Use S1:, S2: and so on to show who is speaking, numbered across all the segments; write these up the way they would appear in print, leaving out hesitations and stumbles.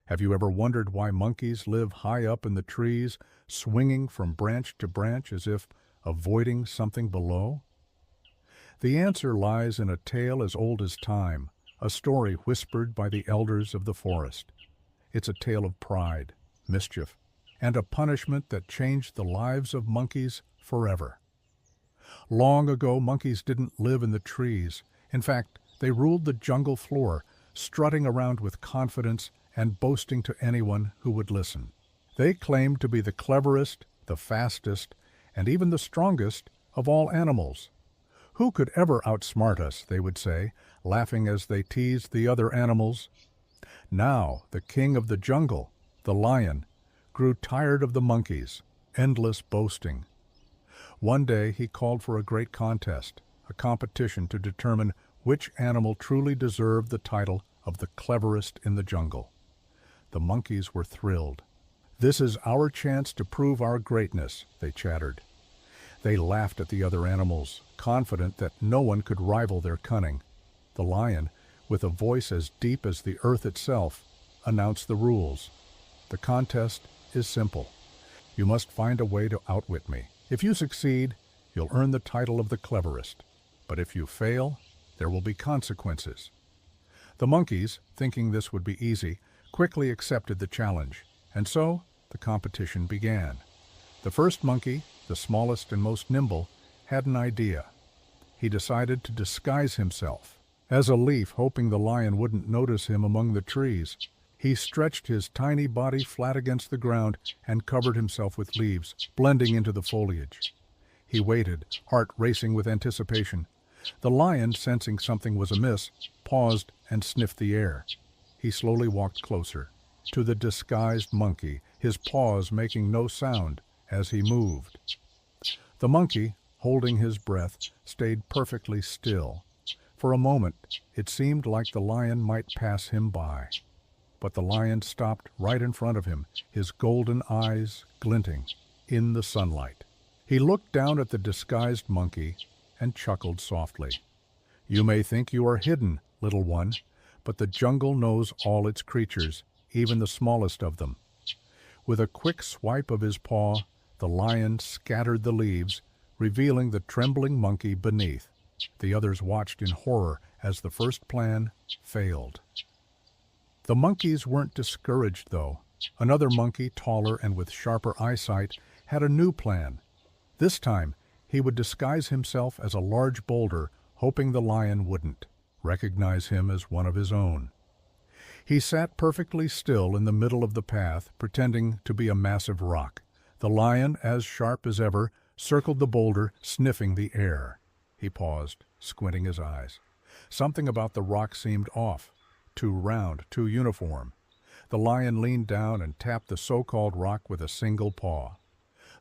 S1: Have you ever wondered why monkeys live high up in the trees, swinging from branch to branch as if avoiding something below? The answer lies in a tale as old as time, a story whispered by the elders of the forest. It's a tale of pride, mischief, and a punishment that changed the lives of monkeys forever. Long ago, monkeys didn't live in the trees. In fact, they ruled the jungle floor, strutting around with confidence and boasting to anyone who would listen. They claimed to be the cleverest, the fastest, and even the strongest of all animals. Who could ever outsmart us, they would say, laughing as they teased the other animals. Now, the king of the jungle, the lion, grew tired of the monkeys' endless boasting. One day he called for a great contest, a competition to determine which animal truly deserved the title of the cleverest in the jungle. The monkeys were thrilled. "This is our chance to prove our greatness," they chattered. They laughed at the other animals, confident that no one could rival their cunning. The lion, with a voice as deep as the earth itself, announced the rules. "The contest is simple. You must find a way to outwit me. If you succeed, you'll earn the title of the cleverest. But if you fail, there will be consequences." The monkeys, thinking this would be easy, quickly accepted the challenge, and so the competition began. The first monkey, the smallest and most nimble, had an idea. He decided to disguise himself as a leaf, hoping the lion wouldn't notice him among the trees. He stretched his tiny body flat against the ground and covered himself with leaves, blending into the foliage. He waited, heart racing with anticipation. The lion, sensing something was amiss, paused and sniffed the air. He slowly walked closer to the disguised monkey, his paws making no sound as he moved. The monkey, holding his breath, stayed perfectly still. For a moment, it seemed like the lion might pass him by. But the lion stopped right in front of him, his golden eyes glinting in the sunlight. He looked down at the disguised monkey and chuckled softly. "You may think you are hidden, little one, but the jungle knows all its creatures, even the smallest of them." With a quick swipe of his paw, the lion scattered the leaves, revealing the trembling monkey beneath. The others watched in horror as the first plan failed. The monkeys weren't discouraged, though. Another monkey, taller and with sharper eyesight, had a new plan. This time, he would disguise himself as a large boulder, hoping the lion wouldn't recognize him as one of his own. He sat perfectly still in the middle of the path, pretending to be a massive rock. The lion, as sharp as ever, circled the boulder, sniffing the air. He paused, squinting his eyes. Something about the rock seemed off, too round, too uniform. The lion leaned down and tapped the so-called rock with a single paw.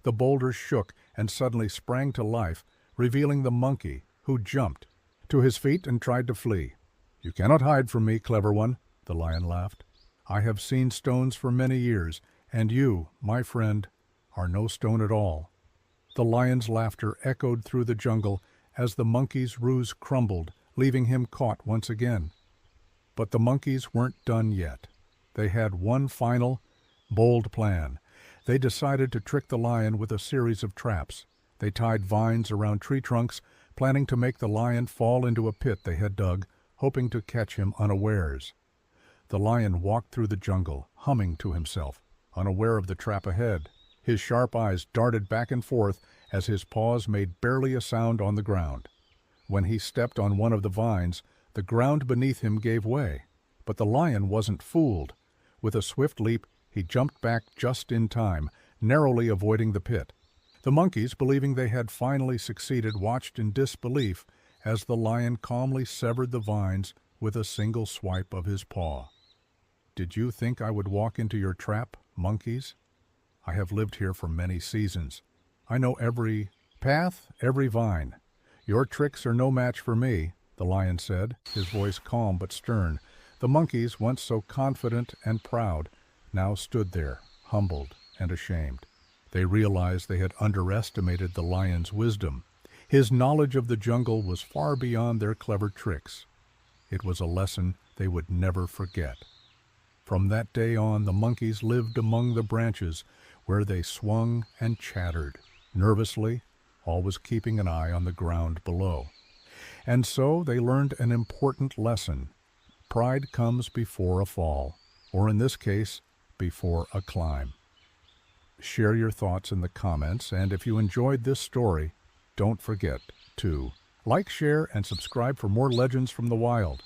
S1: The boulder shook and suddenly sprang to life, revealing the monkey, who jumped to his feet and tried to flee. "You cannot hide from me, clever one," the lion laughed. "I have seen stones for many years, and you, my friend, are no stone at all." The lion's laughter echoed through the jungle as the monkey's ruse crumbled, leaving him caught once again. But the monkeys weren't done yet. They had one final, bold plan. They decided to trick the lion with a series of traps. They tied vines around tree trunks, planning to make the lion fall into a pit they had dug, hoping to catch him unawares. The lion walked through the jungle, humming to himself, unaware of the trap ahead. His sharp eyes darted back and forth as his paws made barely a sound on the ground. When he stepped on one of the vines, the ground beneath him gave way. But the lion wasn't fooled. With a swift leap, he jumped back just in time, narrowly avoiding the pit. The monkeys, believing they had finally succeeded, watched in disbelief as the lion calmly severed the vines with a single swipe of his paw. "Did you think I would walk into your trap, monkeys? I have lived here for many seasons. I know every path, every vine. Your tricks are no match for me," the lion said, his voice calm but stern. The monkeys, once so confident and proud, now stood there, humbled and ashamed. They realized they had underestimated the lion's wisdom. His knowledge of the jungle was far beyond their clever tricks. It was a lesson they would never forget. From that day on, the monkeys lived among the branches, where they swung and chattered, nervously, always keeping an eye on the ground below. And so they learned an important lesson. Pride comes before a fall, or in this case, before a climb. Share your thoughts in the comments, and if you enjoyed this story, don't forget to like, share, and subscribe for more legends from the wild.